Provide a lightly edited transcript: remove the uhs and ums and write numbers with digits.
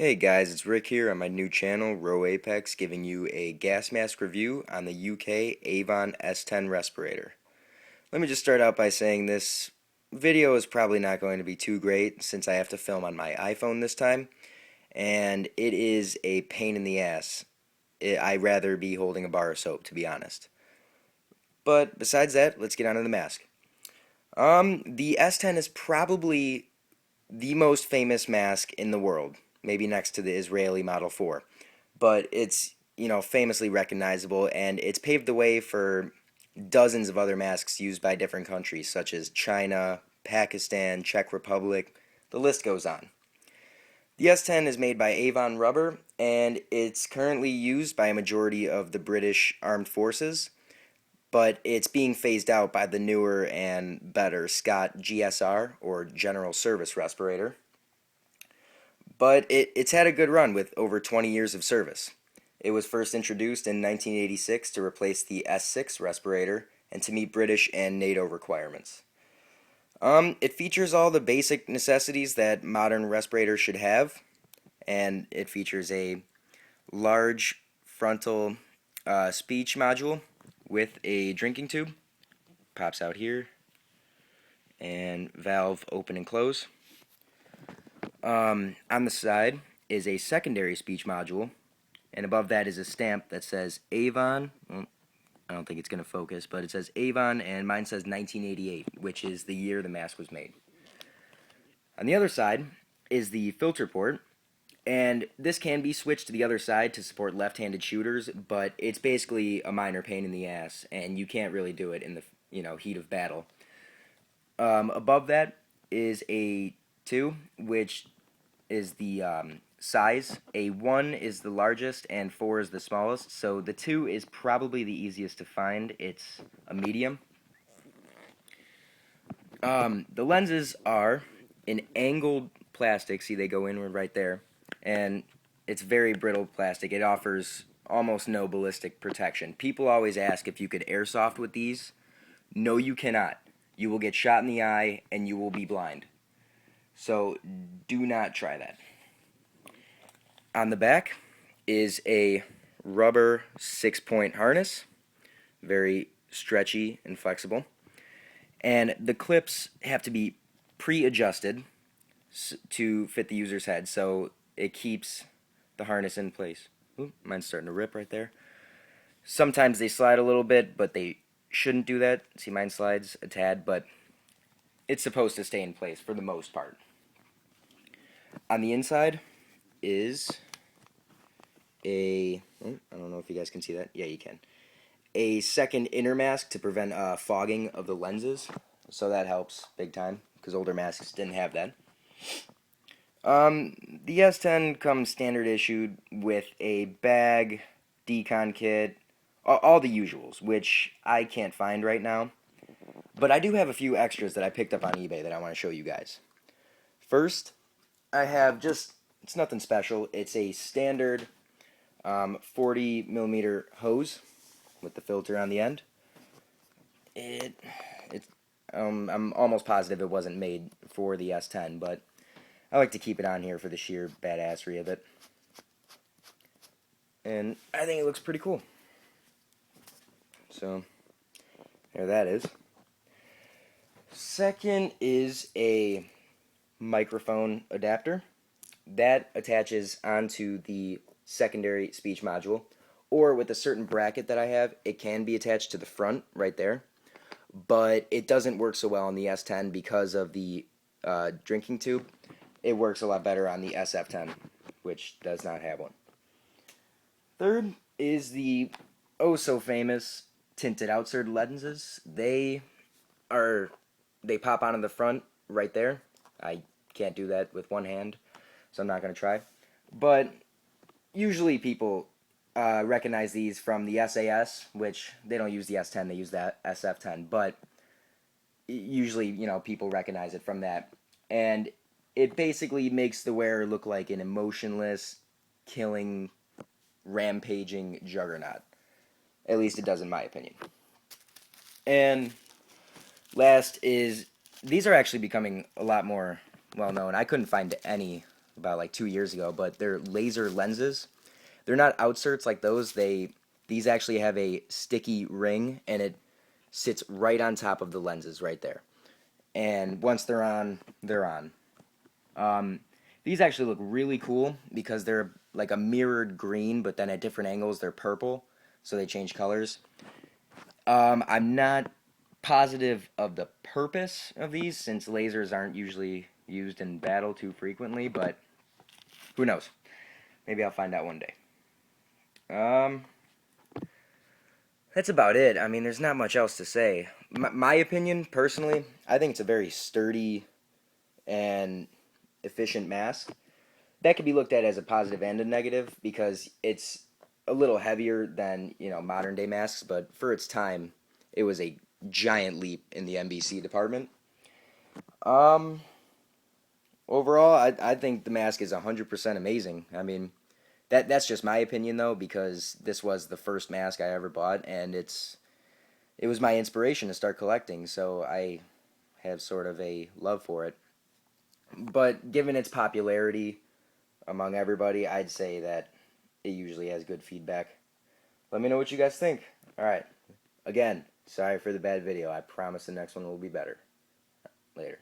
Hey guys, it's Rick here on my new channel, Row Apex, giving you a gas mask review on the UK Avon S10 respirator. Let me just start out by saying this video is probably not going to be too great since I have to film on my iPhone this time, and it is a pain in the ass. I'd rather be holding a bar of soap, to be honest. But besides that, let's get on to the mask. The S10 is probably the most famous mask in the world, maybe next to the Israeli Model 4. But it's, famously recognizable, and it's paved the way for dozens of other masks used by different countries, such as China, Pakistan, Czech Republic. The list goes on. The S10 is made by Avon Rubber, and it's currently used by a majority of the British Armed Forces, but it's being phased out by the newer and better Scott GSR, or General Service Respirator. But it's had a good run with over 20 years of service. It was first introduced in 1986 to replace the S6 respirator and to meet British and NATO requirements. It features all the basic necessities that modern respirators should have, and it features a large frontal speech module with a drinking tube. Pops out here, and valve open and close. On the side is a secondary speech module, and above that is a stamp that says Avon. Well, I don't think it's going to focus, but it says Avon, and mine says 1988, which is the year the mask was made. On the other side is the filter port, and this can be switched to the other side to support left-handed shooters, but it's basically a minor pain in the ass, and you can't really do it in the heat of battle. Above that is a 2, which is the size. A 1 is the largest and 4 is the smallest, so the 2 is probably the easiest to find. It's a medium. The lenses are an angled plastic. See, they go inward right there, and it's very brittle plastic. It offers almost no ballistic protection. People always ask if you could airsoft with these. No, you cannot. You will get shot in the eye and you will be blind. So do not try that. On the back is a rubber 6-point harness, very stretchy and flexible. And the clips have to be pre-adjusted to fit the user's head, so it keeps the harness in place. Ooh, mine's starting to rip right there. Sometimes they slide a little bit, but they shouldn't do that. See, mine slides a tad, but it's supposed to stay in place for the most part. On the inside is I don't know if you guys can see that. Yeah, you can. A second inner mask to prevent fogging of the lenses, so that helps big time because older masks didn't have that. The S10 comes standard issued with a bag, decon kit, all the usuals, which I can't find right now. But I do have a few extras that I picked up on eBay that I want to show you guys. First, I have it's nothing special. It's a standard 40 millimeter hose with the filter on the end. I'm almost positive it wasn't made for the S10, but I like to keep it on here for the sheer badassery of it. And I think it looks pretty cool. So, there that is. Second is a microphone adapter that attaches onto the secondary speech module, or with a certain bracket that I have, it can be attached to the front right there, but it doesn't work so well on the S10 because of the drinking tube. It works a lot better on the SF10, which does not have one. Third is the oh so famous tinted outside lenses. They pop onto the front right there. I can't do that with one hand, so I'm not going to try. But usually people recognize these from the SAS, which they don't use the S10, they use that SF10. But usually, people recognize it from that. And it basically makes the wearer look like an emotionless, killing, rampaging juggernaut. At least it does in my opinion. And last is, these are actually becoming a lot more well known. I couldn't find any about like 2 years ago, but they're laser lenses. They're not outserts like those. These actually have a sticky ring, and it sits right on top of the lenses right there. And once they're on, they're on. Um, these actually look really cool because they're like a mirrored green, but then at different angles they're purple, so they change colors. I'm not positive of the purpose of these since lasers aren't usually used in battle too frequently, but who knows? Maybe I'll find out one day. Um, that's about it. I mean, there's not much else to say. My opinion, personally, I think it's a very sturdy and efficient mask. That could be looked at as a positive and a negative because it's a little heavier than modern day masks, but for its time, it was a giant leap in the MBC department. Um, Overall, I think the mask is 100% amazing. I mean, that's just my opinion though, because this was the first mask I ever bought, and it was my inspiration to start collecting, so I have sort of a love for it. But given its popularity among everybody, I'd say that it usually has good feedback. Let me know what you guys think. All right. Again, sorry for the bad video. I promise the next one will be better. Later.